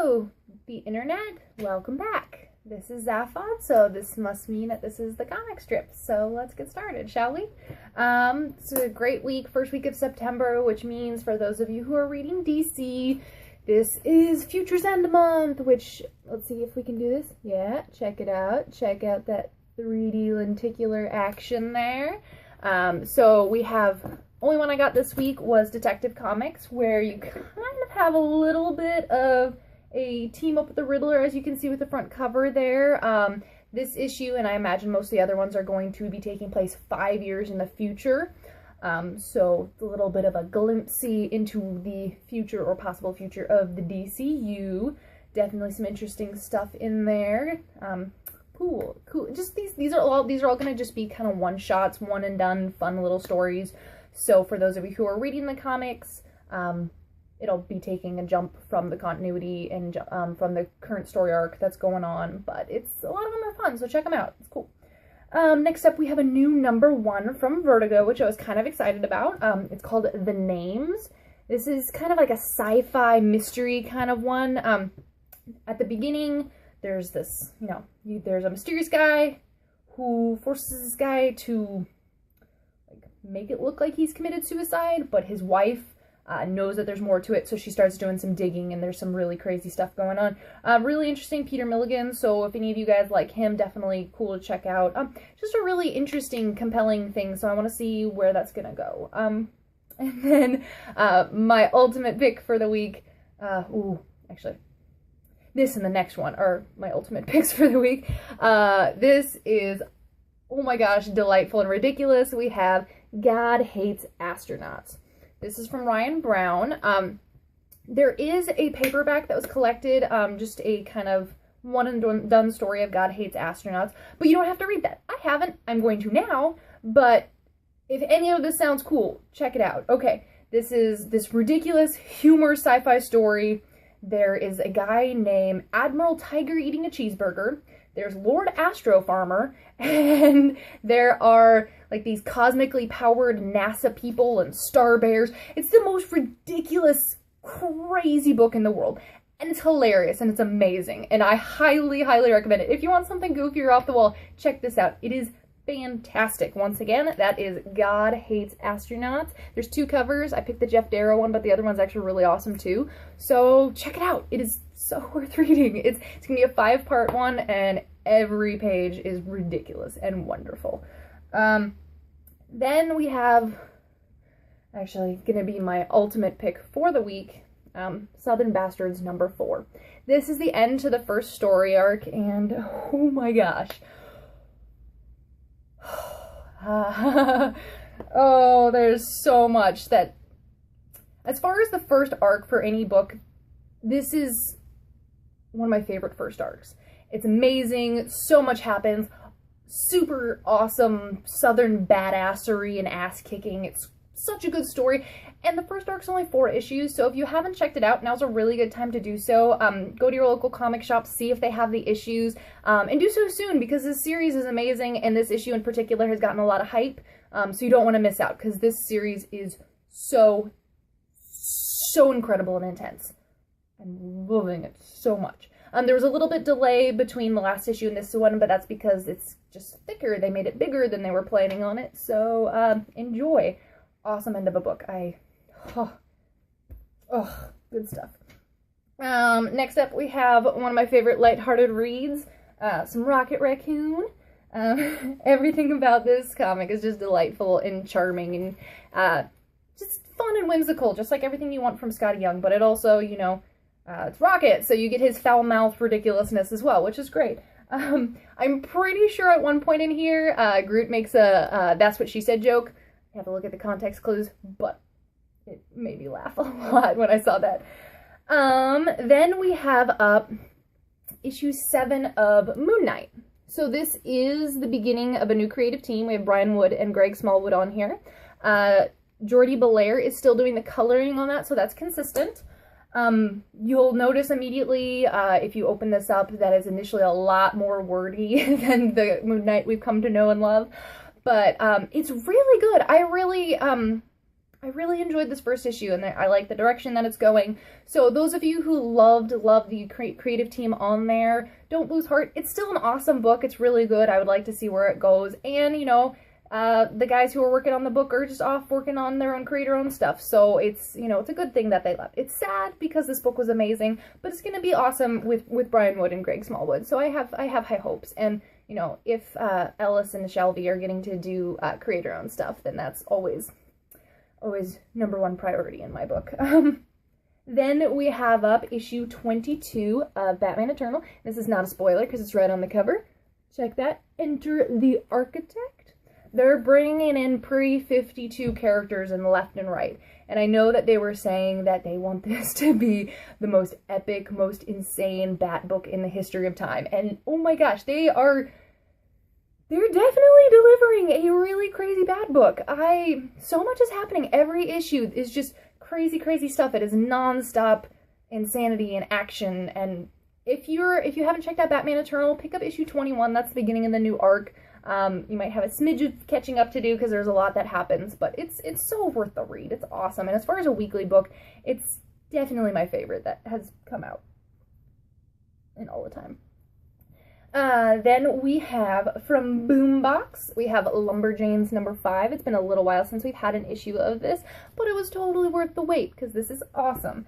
Hello, the internet. Welcome back. This is Zaphod, so this must mean that this is the comic strip. So let's get started, shall we? It's a great week, first week of September, which means for those of you who are reading DC, this is Future's End Month, which, let's see if we can do this. Yeah, check it out. Check out that 3D lenticular action there. So we have, only one I got this week was Detective Comics, where you kind of have a little bit of a team up with the Riddler, as you can see with the front cover there. This issue, and I imagine most of the other ones, are going to be taking place 5 years in the future. So a little bit of a glimpse into the future or possible future of the DCU. Definitely some interesting stuff in there. Cool. Just these are all going to just be kind of one shots, one and done, fun little stories. So for those of you who are reading the comics, it'll be taking a jump from the continuity and from the current story arc that's going on, but a lot of them are fun, so check them out. It's cool. Next up, we have a new #1 from Vertigo, which I was kind of excited about. It's called The Names. This is kind of like a sci-fi mystery kind of one. At the beginning, there's this, there's a mysterious guy who forces this guy to make it look like he's committed suicide, but his wife knows that there's more to it, so she starts doing some digging, and there's some really crazy stuff going on. Really interesting, Peter Milligan, so if any of you guys like him, definitely cool to check out. Just a really interesting, compelling thing, so I want to see where that's gonna go. And then my ultimate pick for the week, actually, this and the next one are my ultimate picks for the week. This is, oh my gosh, delightful and ridiculous. We have God Hates Astronauts. This is from Ryan Brown. There is a paperback that was collected, just a kind of one and done story of God Hates Astronauts, but you don't have to read that. I haven't. I'm going to now, but if any of this sounds cool, check it out. Okay, this is this ridiculous humor sci-fi story. There is a guy named Admiral Tiger eating a cheeseburger. There's Lord Astro Farmer, and there are like these cosmically powered NASA people and star bears. It's the most ridiculous, crazy book in the world, and it's hilarious, and it's amazing, and I highly, highly recommend it. If you want something goofy or off the wall, check this out. It is fantastic. Once again, that is God Hates Astronauts. There's 2 covers. I picked the Jeff Darrow one, but the other one's actually really awesome too. So check it out. It is so worth reading. It's gonna be a 5-part one, and every page is ridiculous and wonderful. Then we have, actually gonna be my ultimate pick for the week, Southern Bastards #4. This is the end to the first story arc, and oh my gosh. Oh, there's so much that, as far as the first arc for any book, this is one of my favorite first arcs. It's amazing, so much happens, super awesome southern badassery and ass-kicking. It's such a good story, and the first arc's only 4 issues, so if you haven't checked it out, now's a really good time to do so. Go to your local comic shop, see if they have the issues, and do so soon, because this series is amazing, and this issue in particular has gotten a lot of hype, so you don't want to miss out, because this series is so incredible and intense. I'm loving it so much. There was a little bit delay between the last issue and this one, but that's because it's just thicker. They made it bigger than they were planning on it, so enjoy. Awesome end of a book. Good stuff. Next up, we have one of my favorite lighthearted reads, some Rocket Raccoon. Everything about this comic is just delightful and charming and just fun and whimsical, just like everything you want from Scotty Young, but it also, it's Rocket, so you get his foul-mouthed ridiculousness as well, which is great. I'm pretty sure at one point in here, Groot makes a that's what she said joke. I have to look at the context clues, but it made me laugh a lot when I saw that. Then we have up issue 7 of Moon Knight. So this is the beginning of a new creative team. We have Brian Wood and Greg Smallwood on here. Jordi Belair is still doing the coloring on that, so that's consistent. You'll notice immediately, if you open this up, that is initially a lot more wordy than the Moon Knight we've come to know and love. But, it's really good. I really, I really enjoyed this first issue, and I like the direction that it's going. So those of you who love the creative team on there, don't lose heart. It's still an awesome book. It's really good. I would like to see where it goes. And, you know, the guys who are working on the book are just off working on their own creator-owned stuff. So it's, you know, it's a good thing that they left. It's sad because this book was amazing, but it's going to be awesome with Brian Wood and Greg Smallwood. So I have high hopes. And, you know, if Ellis and Shelby are getting to do creator-owned stuff, then that's always #1 priority in my book. Then we have up issue 22 of Batman Eternal. This is not a spoiler because it's right on the cover. Check that. Enter the Architect. They're bringing in pre-52 characters and left and right. And I know that they were saying that they want this to be the most epic, most insane Bat book in the history of time. And oh my gosh, they're definitely delivering a really crazy Bat book. So much is happening. Every issue is just crazy, crazy stuff. It is non-stop insanity and action. And if you haven't checked out Batman Eternal, pick up issue 21. That's the beginning of the new arc. You might have a smidge of catching up to do because there's a lot that happens, but it's so worth the read. It's awesome. And as far as a weekly book, it's definitely my favorite that has come out in all the time. Then we have from Boombox, we have Lumberjanes #5. It's been a little while since we've had an issue of this, but it was totally worth the wait because this is awesome.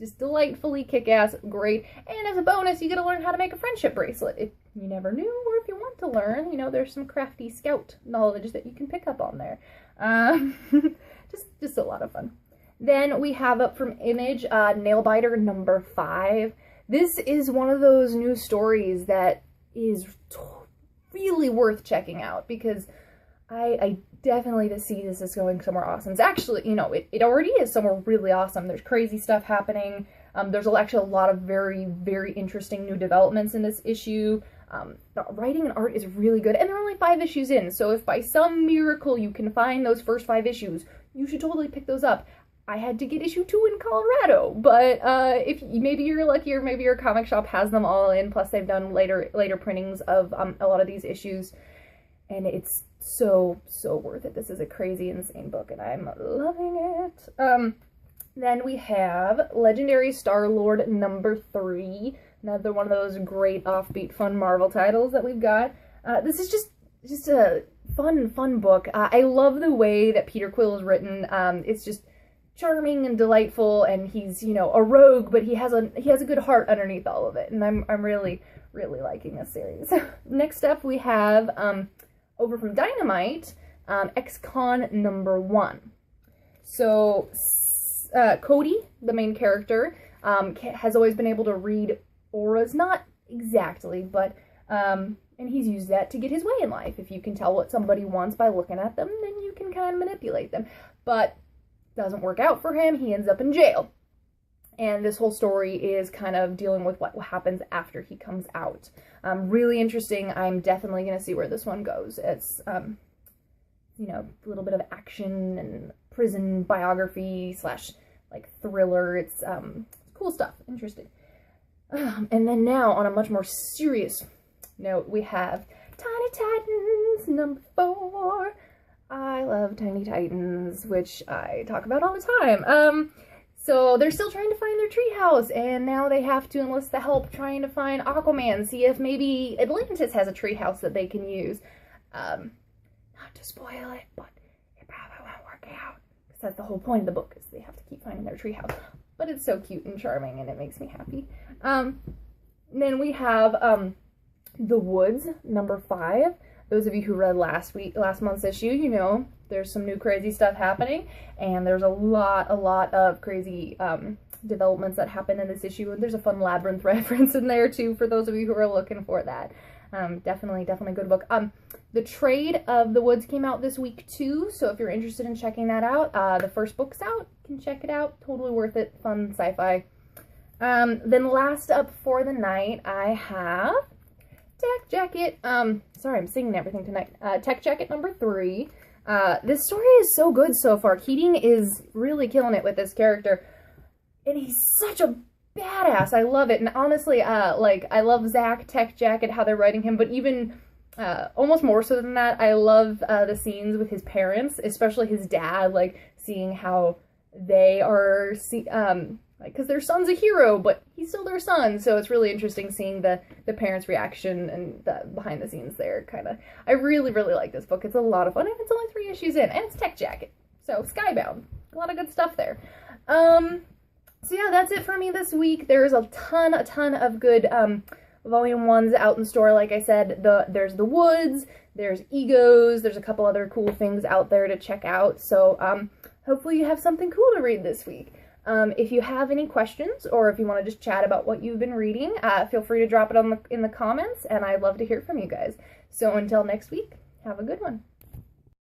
Just delightfully kick-ass, great. And as a bonus, you get to learn how to make a friendship bracelet. If you never knew, or if you want to learn, you know, there's some crafty scout knowledge that you can pick up on there. Just a lot of fun. Then we have up from Image, Nailbiter #5. This is one of those new stories that is really worth checking out because I definitely see this as going somewhere awesome. It's actually, you know, it already is somewhere really awesome. There's crazy stuff happening. There's actually a lot of very, very interesting new developments in this issue. The writing and art is really good, and there are only 5 issues in, so if by some miracle you can find those first 5 issues, you should totally pick those up. I had to get issue 2 in Colorado, but if maybe you're lucky or maybe your comic shop has them all in, plus they've done later printings of a lot of these issues, and it's so worth it. This is a crazy, insane book, and I'm loving it. Then we have Legendary Starlord #3, another one of those great offbeat fun Marvel titles that we've got. This is just a fun book. I love the way that Peter Quill is written. It's just charming and delightful, and he's, you know, a rogue, but he has a good heart underneath all of it, and I'm really liking this series. Next up we have over from Dynamite, X-Con #1. So Cody, the main character, has always been able to read auras, not exactly, but and he's used that to get his way in life. If you can tell what somebody wants by looking at them, then you can kind of manipulate them. But doesn't work out for him. He ends up in jail. And this whole story is kind of dealing with what happens after he comes out. Really interesting. I'm definitely going to see where this one goes. It's, you know, a little bit of action and prison biography / like thriller. It's cool stuff. Interesting. And then now, on a much more serious note, we have Tiny Titans #4. I love Tiny Titans, which I talk about all the time. So they're still trying to find their treehouse, and now they have to enlist the help trying to find Aquaman, see if maybe Atlantis has a treehouse that they can use. Not to spoil it, but it probably won't work out. Because that's the whole point of the book, is they have to keep finding their treehouse. But it's so cute and charming, and it makes me happy. Then we have The Woods #5. Those of you who read last month's issue, you know there's some new crazy stuff happening, and there's a lot of crazy developments that happen in this issue, and there's a fun Labyrinth reference in there too for those of you who are looking for that. Definitely good book. The trade of The Woods came out this week too, so if you're interested in checking that out, the first book's out. You can check it out. Totally worth it. Fun sci-fi. Then last up for the night, I have Tech Jacket. Sorry, I'm singing everything tonight. Tech Jacket #3. This story is so good so far. Keating is really killing it with this character, and he's such a badass. I love it. And honestly, like, I love Zach, Tech Jacket, how they're writing him, but even almost more so than that, I love the scenes with his parents, especially his dad, like seeing how they are, because their son's a hero, but he's still their son, so it's really interesting seeing the parents' reaction and the behind the scenes there, kind of. I really, really like this book. It's a lot of fun, and it's only 3 issues in, and it's Tech Jacket, so Skybound. A lot of good stuff there. So yeah, that's it for me this week. There's a ton of good volume 1s out in store. Like I said, there's The Woods, there's Egos, there's a couple other cool things out there to check out, so hopefully you have something cool to read this week. If you have any questions, or if you want to just chat about what you've been reading, feel free to drop it in the comments, and I'd love to hear from you guys. So until next week, have a good one.